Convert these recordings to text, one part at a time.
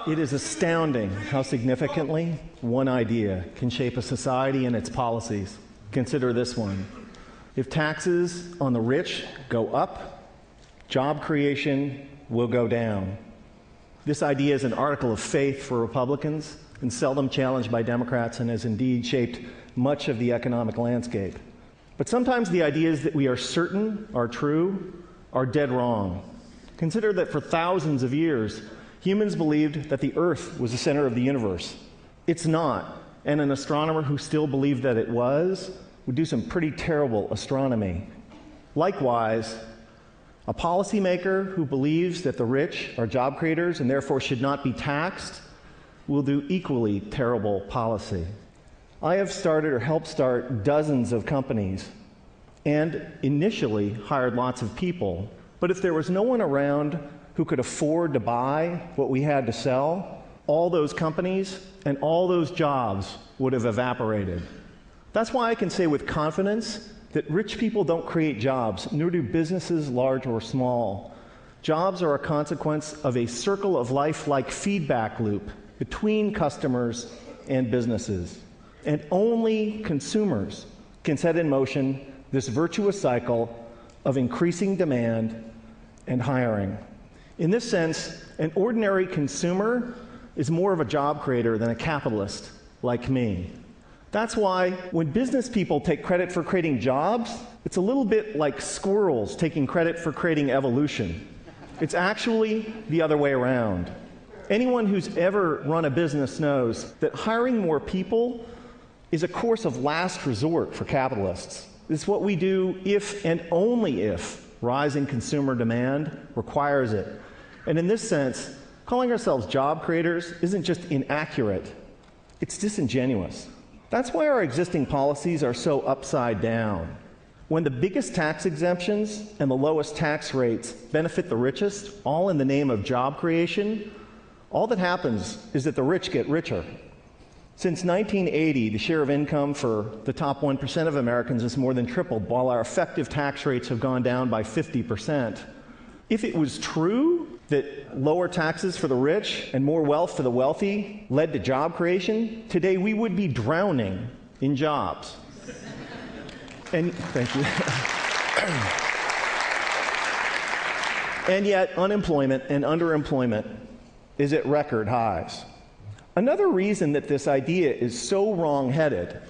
It is astounding how significantly one idea can shape a society and its policies. Consider this one. If taxes on the rich go up, job creation will go down. This idea is an article of faith for Republicans and seldom challenged by Democrats, and has indeed shaped much of the economic landscape. But sometimes the ideas that we are certain are true are dead wrong. Consider that for thousands of years, humans believed that the Earth was the center of the universe. It's not, and an astronomer who still believed that it was would do some pretty terrible astronomy. Likewise, a policymaker who believes that the rich are job creators and therefore should not be taxed will do equally terrible policy. I have started or helped start dozens of companies and initially hired lots of people. But if there was no one around who could afford to buy what we had to sell, all those companies and all those jobs would have evaporated. That's why I can say with confidence that rich people don't create jobs, nor do businesses large or small. Jobs are a consequence of a circle of life-like feedback loop between customers and businesses. And only consumers can set in motion this virtuous cycle of increasing demand and hiring. In this sense, an ordinary consumer is more of a job creator than a capitalist like me. That's why when business people take credit for creating jobs, it's a little bit like squirrels taking credit for creating evolution. It's actually the other way around. Anyone who's ever run a business knows that hiring more people is a course of last resort for capitalists. It's what we do if and only if rising consumer demand requires it. And in this sense, calling ourselves job creators isn't just inaccurate, it's disingenuous. That's why our existing policies are so upside down. When the biggest tax exemptions and the lowest tax rates benefit the richest, all in the name of job creation, all that happens is that the rich get richer. Since 1980, the share of income for the top 1% of Americans has more than tripled, while our effective tax rates have gone down by 50%. If it was true that lower taxes for the rich and more wealth for the wealthy led to job creation, today we would be drowning in jobs. And thank you. And yet, unemployment and underemployment is at record highs. Another reason that this idea is so wrong-headed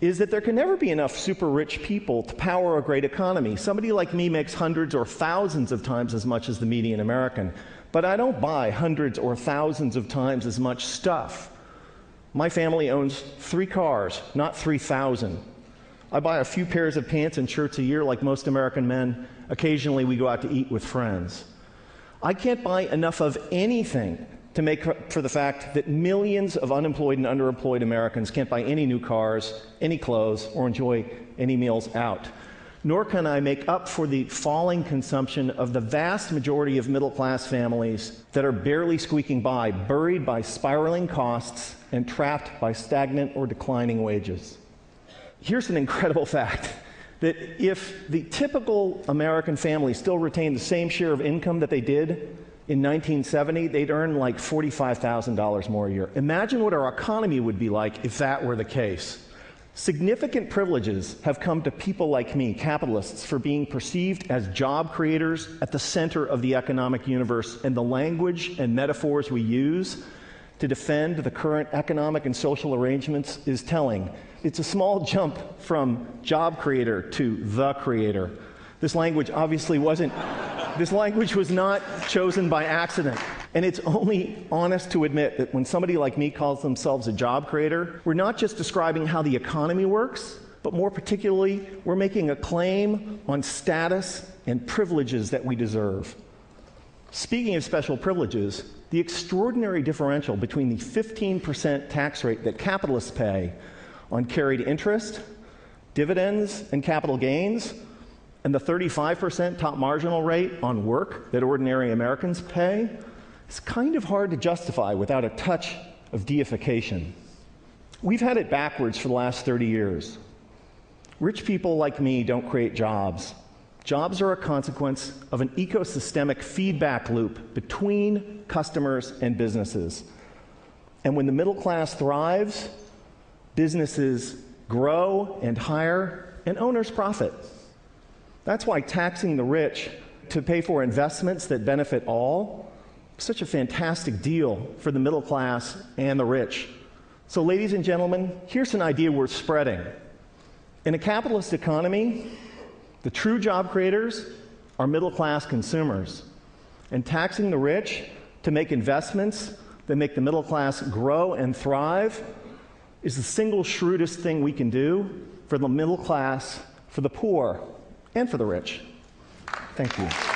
is that there can never be enough super rich people to power a great economy. Somebody like me makes hundreds or thousands of times as much as the median American, but I don't buy hundreds or thousands of times as much stuff. My family owns 3 cars, not 3,000. I buy a few pairs of pants and shirts a year like most American men. Occasionally we go out to eat with friends. I can't buy enough of anything to make up for the fact that millions of unemployed and underemployed Americans can't buy any new cars, any clothes, or enjoy any meals out. Nor can I make up for the falling consumption of the vast majority of middle-class families that are barely squeaking by, buried by spiraling costs and trapped by stagnant or declining wages. Here's an incredible fact, that if the typical American family still retained the same share of income that they did in 1970, they'd earn like $45,000 more a year. Imagine what our economy would be like if that were the case. Significant privileges have come to people like me, capitalists, for being perceived as job creators at the center of the economic universe, and the language and metaphors we use to defend the current economic and social arrangements is telling. It's a small jump from job creator to the creator. This language obviously this language was not chosen by accident. And it's only honest to admit that when somebody like me calls themselves a job creator, we're not just describing how the economy works, but more particularly, we're making a claim on status and privileges that we deserve. Speaking of special privileges, the extraordinary differential between the 15% tax rate that capitalists pay on carried interest, dividends, and capital gains, and the 35% top marginal rate on work that ordinary Americans pay, is kind of hard to justify without a touch of deification. We've had it backwards for the last 30 years. Rich people like me don't create jobs. Jobs are a consequence of an ecosystemic feedback loop between customers and businesses. And when the middle class thrives, businesses grow and hire, and owners profit. That's why taxing the rich to pay for investments that benefit all is such a fantastic deal for the middle class and the rich. So, ladies and gentlemen, here's an idea worth spreading. In a capitalist economy, the true job creators are middle-class consumers. And taxing the rich to make investments that make the middle class grow and thrive is the single shrewdest thing we can do for the middle class, for the poor, and for the rich. Thank you.